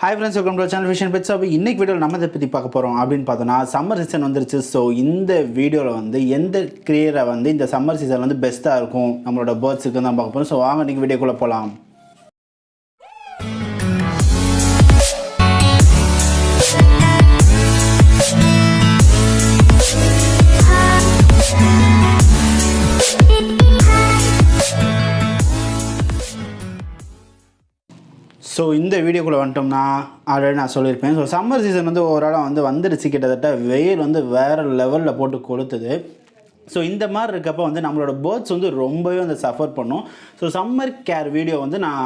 Hi friends, welcome to our channel fishandpetshobby. இன்னைக்கு வீடியோல நம்ம இத பத்தி பார்க்க போறோம் அப்படினு பார்த்தோம்னா சம்மர் சீசன் வந்துருச்சு. சோ இந்த வீடியோல வந்து எந்த கிரியரை வந்து இந்த சம்மர் சீசன்ல வந்து பெஸ்டா இருக்கும் நம்மளோட பேர்ட்ஸ்க்கு தான் பார்க்க போறோம். சோ வாங்க இன்னைக்கு வீடியோக்குள்ள போலாம். ஸோ இந்த வீடியோக்குள்ளே வந்துட்டோம்னா ஆல்ரெடி நான் சொல்லியிருப்பேன். ஸோ சம்மர் சீசன் வந்து ஓவராலாக வந்துருச்சு. கிட்டத்தட்ட வெயில் வந்து வேறு லெவலில் போட்டு கொளுத்துது. ஸோ இந்த மாதிரி இருக்கப்போ வந்து நம்மளோட பேர்ட்ஸ் வந்து ரொம்பவே வந்து சஃபர் பண்ணும். ஸோ சம்மர் கேர் வீடியோ வந்து நான்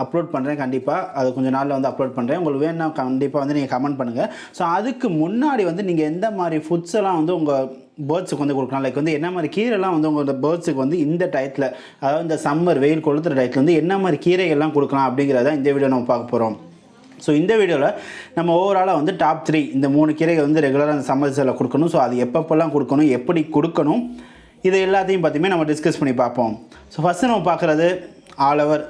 அப்லோட் பண்ணுறேன். கண்டிப்பாக அது கொஞ்சம் நாளில் வந்து அப்லோட் பண்ணுறேன். உங்களுக்கு வேணும்னா கண்டிப்பாக வந்து நீங்கள் கமெண்ட் பண்ணுங்கள். ஸோ அதுக்கு முன்னாடி வந்து நீங்கள் எந்த மாதிரி ஃபுட்ஸ் எல்லாம் வந்து உங்கள் பேர்ட்ஸுக்கு வந்து கொடுக்கலாம், லைக் வந்து என்ன மாதிரி கீரைலாம் வந்து உங்களோட பேர்ட்ஸுக்கு வந்து இந்த டயத்தில், அதாவது இந்த சம்மர் வெயில் கொளுத்துற டயத்தில் வந்து என்ன மாதிரி கீரைகள்லாம் கொடுக்கலாம் அப்படிங்கிறத இந்த வீடியோ நம்ம பார்க்க போகிறோம். ஸோ இந்த வீடியோவில் நம்ம ஓவராலாக வந்து டாப் 3 இந்த 3 கீரைகள் வந்து ரெகுலராக அந்த சம்மர் சீசனில் கொடுக்கணும். ஸோ அது எப்பப்பெல்லாம் கொடுக்கணும், எப்படி கொடுக்கணும், இது எல்லாத்தையும் பற்றியுமே நம்ம டிஸ்கஸ் பண்ணி பார்ப்போம். ஸோ ஃபஸ்ட்டு நம்ம பார்க்குறது ஆல் ஓவர்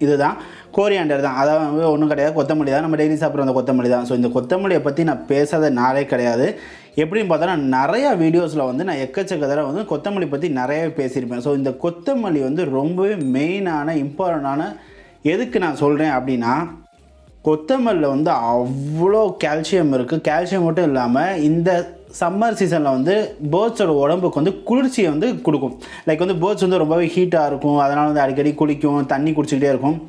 இதுதான், கோரியாண்டர் தான். அதாவது ஒன்றும் கிடையாது, கொத்தமல்லி தான். நம்ம டெய்லி சாப்பிட்ற அந்த கொத்தமல்லி தான். ஸோ இந்த கொத்தமல்லியை பற்றி நான் பேசாத நாளே கிடையாது. எப்படின்னு பார்த்தோன்னா நிறையா வீடியோஸில் வந்து நான் எக்கச்சக்க தடவை வந்து கொத்தமல்லி பற்றி நிறையவே பேசியிருப்பேன். ஸோ இந்த கொத்தமல்லி வந்து ரொம்பவே மெயினான இம்பார்ட்டண்டான, எதுக்கு நான் சொல்கிறேன் அப்படின்னா, கொத்தமல்லியில் வந்து அவ்வளோ கால்சியம் இருக்குது. கால்சியம் மட்டும் இல்லாமல் இந்த சம்மர் சீசனில் வந்து பேர்ட்ஸோட உடம்புக்கு வந்து குளிர்ச்சியை வந்து கொடுக்கும். லைக் வந்து பேர்ட்ஸ் வந்து ரொம்பவே ஹீட்டாக இருக்கும், அதனால் வந்து அடிக்கடி குளிக்கும், தண்ணி குடிச்சிக்கிட்டே இருக்கும்.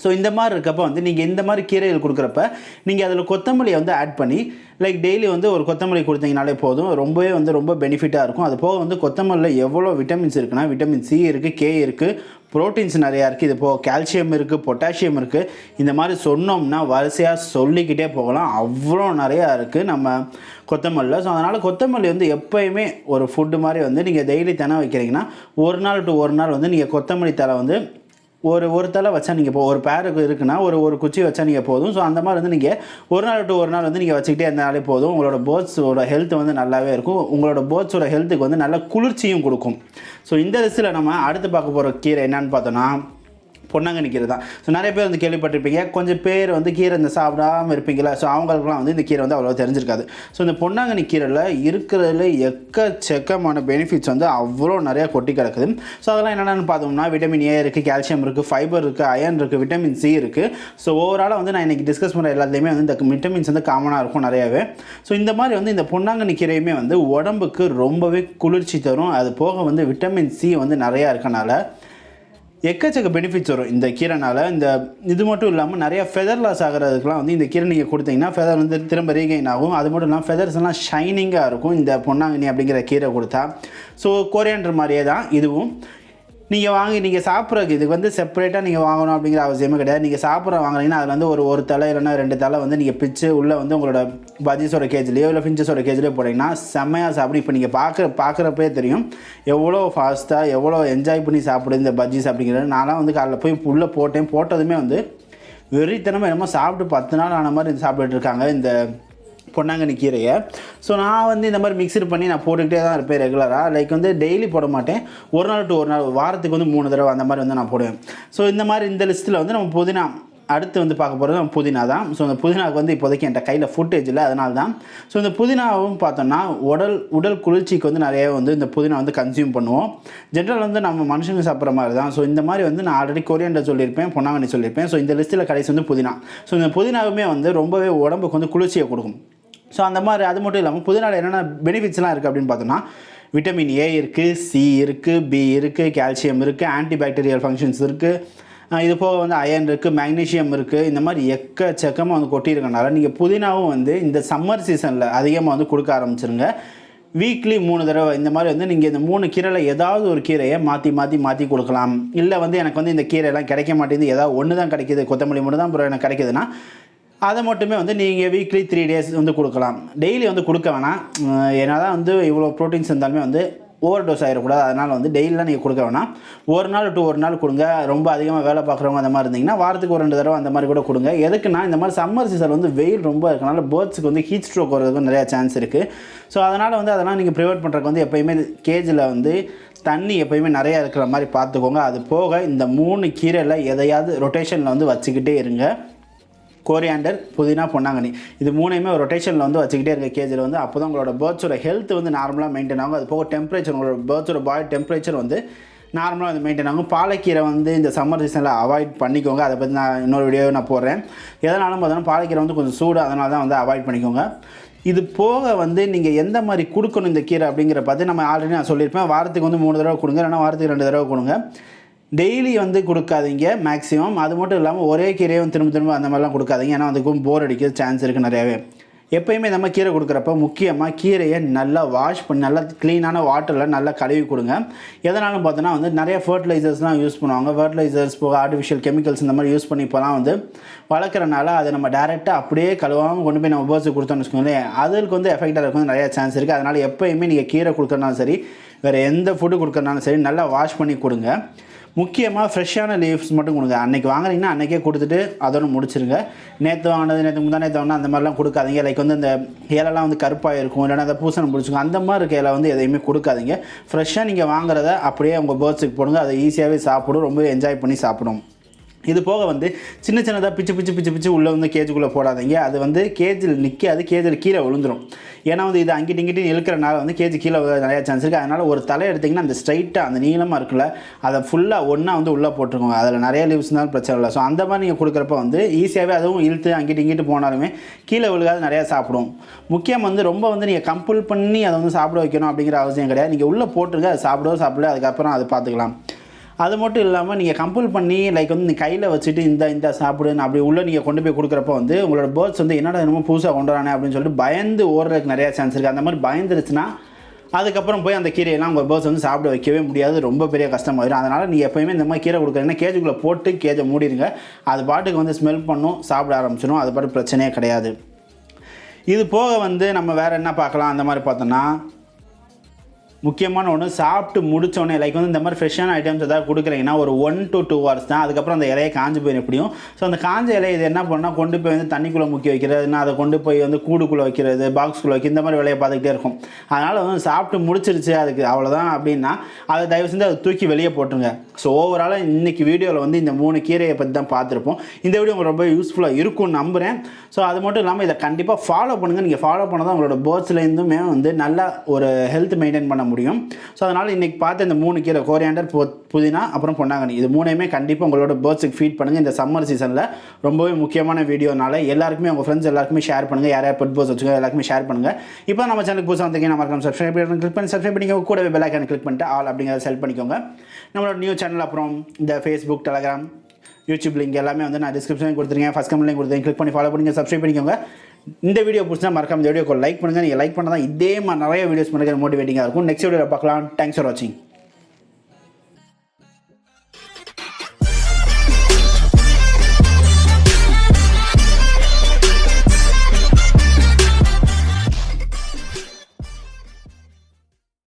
ஸோ இந்த மாதிரி இருக்கப்போ வந்து நீங்கள் இந்த மாதிரி கீரைகள் கொடுக்குறப்ப நீங்கள் அதில் கொத்தமல்லியை வந்து ஆட் பண்ணி லைக் டெய்லி வந்து ஒரு கொத்தமல்லி கொடுத்தீங்கனாலே போதும், ரொம்பவே வந்து ரொம்ப பெனிஃபிட்டாக இருக்கும். அது போக வந்து கொத்தமல்லியில் எவ்வளோ விட்டமின்ஸ் இருக்குன்னா, விட்டமின் சி இருக்குது, கே இருக்குது, ப்ரோட்டீன்ஸ் நிறையா இருக்குது, இது போக கால்சியம் இருக்குது, பொட்டாசியம் இருக்குது. இந்த மாதிரி சொன்னோம்னா வரிசையாக சொல்லிக்கிட்டே போகலாம், அவ்வளோ நிறையா இருக்குது நம்ம கொத்தமல்லியில். ஸோ அதனால் கொத்தமல்லி வந்து எப்போயுமே ஒரு ஃபுட்டு மாதிரி வந்து நீங்கள் டெய்லி தினம் வைக்கிறீங்கன்னா ஒரு நாள் டு ஒரு நாள் வந்து நீங்கள் கொத்தமல்லி தலை வந்து ஒரு தலை வச்சா நீங்கள் ஒரு பேருக்கு இருக்குன்னா ஒரு குச்சி வச்சா நீங்கள் போதும். ஸோ அந்த மாதிரி வந்து நீங்கள் ஒரு நாள் டு ஒரு நாள் வந்து நீங்கள் வச்சுக்கிட்டே இருந்தாலே போதும். உங்களோட பேர்ட்ஸோட ஹெல்த் வந்து நல்லாவே இருக்கும். உங்களோட பேர்ட்ஸோட ஹெல்த்துக்கு வந்து நல்ல குளிர்ச்சியும் கொடுக்கும். ஸோ இந்த லிஸ்ட்டில் நம்ம அடுத்து பார்க்க போகிற கீரை என்னன்னு பார்த்தோன்னா பொன்னாங்கண்ணி கீரை தான். ஸோ நிறைய பேர் வந்து கேள்விப்பட்டிருப்பீங்க, கொஞ்சம் பேர் வந்து கீரை இந்த சாப்பிடாமல் இருப்பீங்களா. ஸோ அவங்களுக்குலாம் வந்து இந்த கீரை வந்து அவ்வளோ தெரிஞ்சிருக்காது. ஸோ இந்த பொன்னாங்கண்ணி கீரையில் இருக்கிறதுல எக்கச்சக்கமான பெனிஃபிட்ஸ் வந்து அவ்வளோ நிறையா கொட்டி கிடக்குது. ஸோ அதெல்லாம் என்னென்னு பார்த்தோம்னா விட்டமின் ஏ இருக்குது, கால்சியம் இருக்குது, ஃபைபர் இருக்குது, அயன் இருக்குது, விட்டமின் சி இருக்குது. ஸோ ஓவராலாக வந்து நான் இன்றைக்கி டிஸ்கஸ் பண்ணுற எல்லாத்தையுமே வந்து இந்த விட்டமின்ஸ் வந்து காமனாக இருக்கும் நிறையாவே. ஸோ இந்த மாதிரி வந்து இந்த பொன்னாங்கண்ணி கீரையுமே வந்து உடம்புக்கு ரொம்பவே குளிர்ச்சி தரும். அது போக வந்து விட்டமின் சி வந்து நிறையா இருக்கனால எக்கச்சக்க பெனிஃபிட்ஸ் வரும் இந்த கீரைனால். இது மட்டும் இல்லாமல் நிறையா ஃபெதர் லாஸ் ஆகிறதுக்குலாம் வந்து இந்த கீரை நீங்கள் கொடுத்தீங்கன்னா ஃபெதர் வந்து திரும்ப ரீகெயின் ஆகும். அது மட்டும் இல்லாமல் ஃபெதர்ஸ் எல்லாம் ஷைனிங்காக இருக்கும் இந்த பொன்னாங்கண்ணி அப்படிங்கிற கீரை கொடுத்தா. ஸோ கோரியாண்டர் மாதிரியே தான் இதுவும். நீங்கள் சாப்பிட்றதுக்கு இதுக்கு வந்து செப்பரேட்டாக நீங்கள் வாங்கணும் அப்படிங்கிற அவசியமே கிடையாது. நீங்கள் வாங்குறீங்கன்னா அதில் வந்து ஒரு தலை இல்லைன்னா 2 தலை வந்து நீங்கள் பிச்சு உள்ளே வந்து உங்களோட பஜ்ஜீஸோட கேஜ்லேயோ இல்லை ஃபின்ச்சஸோட கேஜ்லேயோ போட்டிங்கன்னா செம்மையாக சாப்பிடும். இப்போ நீங்கள் பார்க்குறப்பே தெரியும் எவ்வளோ ஃபாஸ்ட்டாக எவ்வளோ என்ஜாய் பண்ணி சாப்பிடுது இந்த பஜ்ஜீஸ் அப்படிங்கிறது. நான்லாம் வந்து காலைல போய் உள்ளே போட்டதுமே வந்து வெறித்தனமாக என்னமோ சாப்பிட்டு 10 நாள் ஆன மாதிரி சாப்பிட்டுட்டு இருக்காங்க இந்த பொன்னாங்கண்ணி கீரையை. ஸோ நான் வந்து இந்த மாதிரி மிக்சர் பண்ணி நான் போட்டுக்கிட்டே தான் இருப்பேன் ரெகுலராக. லைக் வந்து டெய்லி போட மாட்டேன், ஒரு நாள் டு ஒரு நாள், வாரத்துக்கு வந்து 3 தடவை அந்த மாதிரி வந்து நான் போடுவேன். ஸோ இந்த மாதிரி இந்த லிஸ்ட்டில் வந்து நம்ம புதினா அடுத்து வந்து பார்க்க போகிறது நம்ம புதினா தான். ஸோ இந்த புதினாவுக்கு வந்து இப்போதைக்கு என்கிட்ட கையில் ஃபுட்டேஜ் இல்லை, அதனால தான். ஸோ இந்த புதினாவும் பார்த்தோம்னா உடல் குளிர்ச்சிக்கு வந்து நிறைய வந்து இந்த புதினா வந்து கன்சியூம் பண்ணுவோம். ஜென்ரல் வந்து நம்ம மனுஷங்க சாப்பிட்ற மாதிரி தான். ஸோ இந்த மாதிரி வந்து நான் ஆல்ரெடி கோரியாண்டர் சொல்லியிருப்பேன், பொன்னாங்கண்ணி சொல்லியிருப்பேன். ஸோ இந்த லிஸ்ட்டில் கடைசி வந்து புதினா. ஸோ இந்த புதினாவுமே வந்து ரொம்பவே உடம்புக்கு வந்து குளிர்ச்சியை கொடுக்கும். ஸோ அந்த மாதிரி அது மட்டும் இல்லாமல் புதினாவில் என்னென்ன பெனிஃபிட்ஸ்லாம் இருக்குது அப்படின்னு பார்த்தோன்னா விட்டமின் ஏ இருக்குது, சி இருக்குது, பி இருக்குது, கால்சியம் இருக்குது, ஆன்டிபாக்டீரியல் ஃபங்க்ஷன்ஸ் இருக்குது, இது போக வந்து அயன் இருக்குது, மேக்னீஷியம் இருக்குது. இந்த மாதிரி எக்கச்சக்கமாக வந்து கொட்டியிருக்கனால நீங்கள் புதினாவும் வந்து இந்த சம்மர் சீசனில் அதிகமாக வந்து கொடுக்க ஆரம்பிச்சிருங்க. வீக்லி 3 தடவை இந்த மாதிரி வந்து நீங்கள் இந்த 3 கீரையில் ஏதாவது ஒரு கீரையை மாற்றி கொடுக்கலாம். இல்லை வந்து எனக்கு வந்து இந்த கீரையெல்லாம் கிடைக்க மாட்டேங்குது, ஏதாவது ஒன்று தான் கிடைக்கிது, கொத்தமல்லி மட்டும் தான் அப்புறம் எனக்கு கிடைக்குதுன்னா அதை மட்டுமே வந்து நீங்கள் வீக்லி 3 டேஸ் வந்து கொடுக்கலாம். டெய்லி வந்து கொடுக்க வேணாம். ஏன்னா தான் வந்து இவ்வளோ ப்ரோட்டீன்ஸ் இருந்தாலுமே வந்து ஓவர் டோஸ் ஆகிடக்கூடாது. அதனால் வந்து டெய்லிலாம் நீங்கள் கொடுக்க வேணாம், ஒரு நாள் டு ஒரு நாள் கொடுங்க. ரொம்ப அதிகமாக வேலை பார்க்குறவங்க அந்த மாதிரி இருந்தீங்கன்னா வாரத்துக்கு ஒரு 2 தடவை அந்த மாதிரி கூட கொடுங்க. எதுக்குன்னா இந்த மாதிரி சம்மர் சீசன் வந்து வெயில் ரொம்ப இருக்கனால பேர்ட்ஸுக்கு வந்து ஹீட் ஸ்ட்ரோக் வரதுக்கு நிறையா சான்ஸ் இருக்குது. ஸோ அதனால் வந்து அதெல்லாம் நீங்கள் ப்ரிவென்ட் பண்ணுறதுக்கு வந்து எப்போயுமே கேஜில் வந்து தண்ணி எப்போயுமே நிறையா இருக்கிற மாதிரி பார்த்துக்கோங்க. அது போக இந்த 3 கீரையில் எதையாவது ரொட்டேஷனில் வந்து வச்சுக்கிட்டே இருங்க. கோரியாண்டர், புதினா, பொன்னாங்கண்ணி இது மூணையுமே ஒரு ரொட்டேஷனில் வந்து வச்சுக்கிட்டே இருக்க கேஜில் வந்து அப்போ தான் உங்களோட பேர்ட்ஸோட ஹெல்த் வந்து நார்மலாக மெயின்டைன் ஆகும். அது போக டெம்பரேச்சர் உங்களோட பேர்ட்ஸோட பாடி டெம்பரேச்சர் வந்து நார்மலாக வந்து மெயின்டைன் ஆகும். பாலக்கீரை வந்து இந்த சம்மர் சீசனில் அவாய்ட் பண்ணிக்கோங்க. அதை பற்றி நான் இன்னொரு வீடியோ நான் போடுறேன். எதனாலும் பார்த்தோன்னா பாலக்கீரை வந்து கொஞ்சம் சூடு, அதனால தான் வந்து அவாய்ட் பண்ணிக்கோங்க. இது போக வந்து நீங்கள் எந்த மாதிரி கொடுக்கணும் இந்த கீரை அப்படிங்கிற பார்த்து நம்ம ஆல்ரெடி நான் சொல்லியிருப்பேன். வாரத்துக்கு வந்து 3 தடவை கொடுங்க, இல்லைனா வாரத்துக்கு 2 தடவை கொடுங்க. டெய்லி வந்து கொடுக்காதீங்க மேக்ஸிமம். அது மட்டும் இல்லாமல் ஒரே கீரையும் திரும்ப அந்த மாதிரிலாம் கொடுக்காதீங்க. ஏன்னா அதுக்கும் போர் அடிக்க சான்ஸ் இருக்குது நிறையாவே. எப்போயுமே நம்ம கீரை கொடுக்குறப்ப முக்கியமாக கீரையை நல்லா வாஷ் பண்ணி நல்லா க்ளீனான வாட்டரில் நல்லா கழுவி கொடுங்க. எதனாலும் பார்த்தோன்னா வந்து நிறைய ஃபர்டிலைசர்ஸ்லாம் யூஸ் பண்ணுவாங்க. ஃபர்டிலைசர்ஸ் போக ஆர்டிஃபிஷியல் கெமிக்கல்ஸ் இந்த மாதிரி யூஸ் பண்ணி இப்போலாம் வந்து வளர்க்குறனால அதை நம்ம டேரெக்டாக அப்படியே கழுவாமல் கொண்டு போய் நம்ம பேர்ட்ஸுக்கு கொடுத்தோம்னு வச்சுக்கோங்களேன், அதுக்கு வந்து எஃபெக்டாக இருக்கும் நிறையா சான்ஸ் இருக்குது. அதனால் எப்போயுமே நீங்கள் கீரை கொடுக்குறனாலும் சரி, வேறு எந்த ஃபுட்டு கொடுக்குறனாலும் சரி நல்லா வாஷ் பண்ணி கொடுங்க. முக்கியமாக ஃப்ரெஷ்ஷான லீவ்ஸ் மட்டும் கொடுங்க. அன்றைக்கி வாங்குறீங்கன்னா அன்றைக்கே கொடுத்துட்டு அதோடு முடிச்சிருங்க. நேற்று வாங்கினது முந்தா நேற்று வாங்கினா அந்த மாதிரிலாம் கொடுக்காதீங்க. லைக் வந்து இந்த இலைலாம் வந்து கருப்பாக இருக்கும், இல்லைனா அந்த பூசணம் பிடிச்சிக்கும், அந்த மாதிரி இருக்க இலை வந்து எதையுமே கொடுக்காதீங்க. ஃப்ரெஷ்ஷாக நீங்கள் வாங்குறத அப்படியே உங்கள் பேர்ட்ஸுக்கு போடுங்க. அதை ஈஸியாகவே சாப்பிடும், ரொம்ப என்ஜாய் பண்ணி சாப்பிடும். இது போக வந்து சின்னதாக பிச்சு உள்ளே வந்து கேஜுக்குள்ளே போடாதீங்க. அது வந்து கேஜில் நிற்காது, கேஜில் கீழே விழுந்துடும். ஏன்னா வந்து இது அங்கிட்டு இங்கிட்டு இழுக்கிறனால வந்து கேஜி கீழே நிறையா சான்ஸ் இருக்குது. அதனால் ஒரு தலை எடுத்திங்கன்னா அந்த ஸ்ட்ரைட்டாக அந்த நீளமாக இருக்குல்ல அதை ஃபுல்லாக ஒன்றா வந்து உள்ளே போட்டுருக்கோங்க. அதில் நிறைய லீவ்ஸ் இருந்தாலும் பிரச்சனை இல்லை. ஸோ அந்த மாதிரி நீங்கள் கொடுக்குறப்ப வந்து ஈஸியாகவே அதுவும் இழுத்து அங்கிட்டு இங்கிட்டு போனாலுமே கீழே விழுகாது, நிறையா சாப்பிடும். முக்கியம் வந்து ரொம்ப வந்து நீங்கள் கம்பல் பண்ணி அதை வந்து சாப்பிட வைக்கணும் அப்படிங்கிற அவசியம் கிடையாது. நீங்கள் உள்ளே போட்டுருங்க, அது சாப்பிடல, அதுக்கப்புறம் அதை பார்த்துக்கலாம். அது மட்டும் இல்லாமல் நீங்கள் கம்பல் பண்ணி லைக் வந்து நீங்கள் கையில் வச்சுட்டு இந்த சாப்பிடுன்னு அப்படி உள்ளே நீங்கள் கொண்டு போய் கொடுக்குறப்ப வந்து உங்களோட பேர்ட்ஸ் வந்து என்னடா என்னமோ புதுசாக கொண்டு வரானே அப்படின்னு சொல்லிட்டு பயந்து ஓடுறதுக்கு நிறையா சான்ஸ் இருக்குது. அந்த மாதிரி பயந்துருச்சுன்னா அதுக்கப்புறம் போய் அந்த கீரையெல்லாம் உங்கள் பேர்ட்ஸ் வந்து சாப்பிட வைக்கவே முடியாது, ரொம்ப பெரிய கஷ்டமாயிடும். அதனால் நீங்கள் எப்போயுமே இந்த மாதிரி கீரை கொடுக்குறீங்கன்னா கேஜுக்குள்ளே போட்டு கேஜை மூடிடுங்க. அது பாட்டுக்கு வந்து ஸ்மெல் பண்ணும், சாப்பிட ஆரம்பிச்சிடும். அது பாட்டு பிரச்சனையே கிடையாது. இது போக வந்து நம்ம வேறு என்ன பார்க்கலாம் அந்த மாதிரி பார்த்தோன்னா, முக்கியமான ஒன்று சாப்பிட்டு முடித்தோடனே லைக் வந்து இந்த மாதிரி ஃப்ரெஷ்ஷான ஐட்டம்ஸ் எதாவது கொடுக்குறீங்கன்னா ஒரு 1 to 2 hours தான். அதுக்கப்புறம் அந்த இலையை காஞ்சி போய் எப்படியும். ஸோ அந்த காஞ்ச இலையை இது என்ன பண்ணால் கொண்டு போய் வந்து தண்ணிக்குள்ளே முக்கி வைக்கிறதுனா அதை கொண்டு போய் வந்து கூடுக்குள்ளே வைக்கிறது, பாக்ஸ்குள்ளே வைக்க, இந்த மாதிரி வேலையை பார்த்துக்கிட்டே இருக்கும். அதனால் வந்து சாப்பிட்டு முடிச்சிருச்சு அதுக்கு அவ்வளோதான் அப்படின்னா அதை தயவு செஞ்சு அதை தூக்கி வெளியே போட்டுருங்க. ஸோ ஓவராலாக இன்றைக்கி வீடியோவில் வந்து இந்த 3 கீரையை பற்றி தான் பார்த்துருப்போம். இந்த வீடியோ உங்களுக்கு ரொம்ப யூஸ்ஃபுல்லாக இருக்கும்னு நம்புகிறேன். ஸோ அது மட்டும் இல்லாமல் இதை கண்டிப்பாக ஃபாலோ பண்ணுங்கள். நீங்கள் ஃபாலோ பண்ணால் தான் உங்களோட பேர்ட்ஸ்லேருந்துமே வந்து நல்ல ஒரு ஹெல்த் மெயின்டைன் பண்ண முடியும். ஸோ அதனால் இன்றைக்கி பார்த்து இந்த 3 கீரை கோரியாண்டர், புதினா, அப்புறம் பொன்னாங்கண்ணி இது மூணையுமே கண்டிப்பாக உங்களோட பேர்ட்ஸுக்கு ஃபீட் பண்ணுங்கள். இந்த சம்மர் சீசனில் ரொம்பவே முக்கியமான வீடியோனால எல்லாருக்குமே உங்கள் ஃப்ரெண்ட்ஸ் எல்லாருக்குமே ஷேர் பண்ணுங்கள். யார் பெட் பேர்ட்ஸ் வச்சுக்கோ எல்லாருக்குமே ஷேர் பண்ணுங்கள். இப்போ நம்ம சேனலுக்கு புதுசாக வந்தீங்கன்னா நம்ம மறக்காம சப்ஸ்கிரைப் பண்ணிக்கோங்க. கூடவே பெல் ஐகானை கிளிக் பண்ணிட்டு ஆல் அப்படிங்கிறத செலக்ட் பண்ணிக்கோங்க. நம்மளோட நியூ சேனல் அப்புறம் இந்த ஃபேஸ்புக், டெலகிராம், யூடியூப் லிங்க் எல்லாமே வந்து நான் டிஸ்கிரிப்ஷனில் கொடுத்துருக்கேன். ஃபஸ்ட் கமெண்ட்லையும் கொடுத்துருக்கேன். கிளிக் பண்ணி ஃபாலோ பண்ணுங்க, சப்ஸ்கிரைப் பண்ணிக்கோங்க. இந்த வீடியோ பிடிச்சா மறக்காம இந்த வீடியோக்கு லைக் பண்ணுங்கள். நீங்கள் லைக் பண்ணால் தான் இதே மாதிரி நிறைய வீடியோஸ் பண்ணுறது மோட்டிவேட்டிங்காக இருக்கும். நெக்ஸ்ட் வீடியோவில் பார்க்கலாம். தேங்க்ஸ் ஃபார் வாட்சிங்.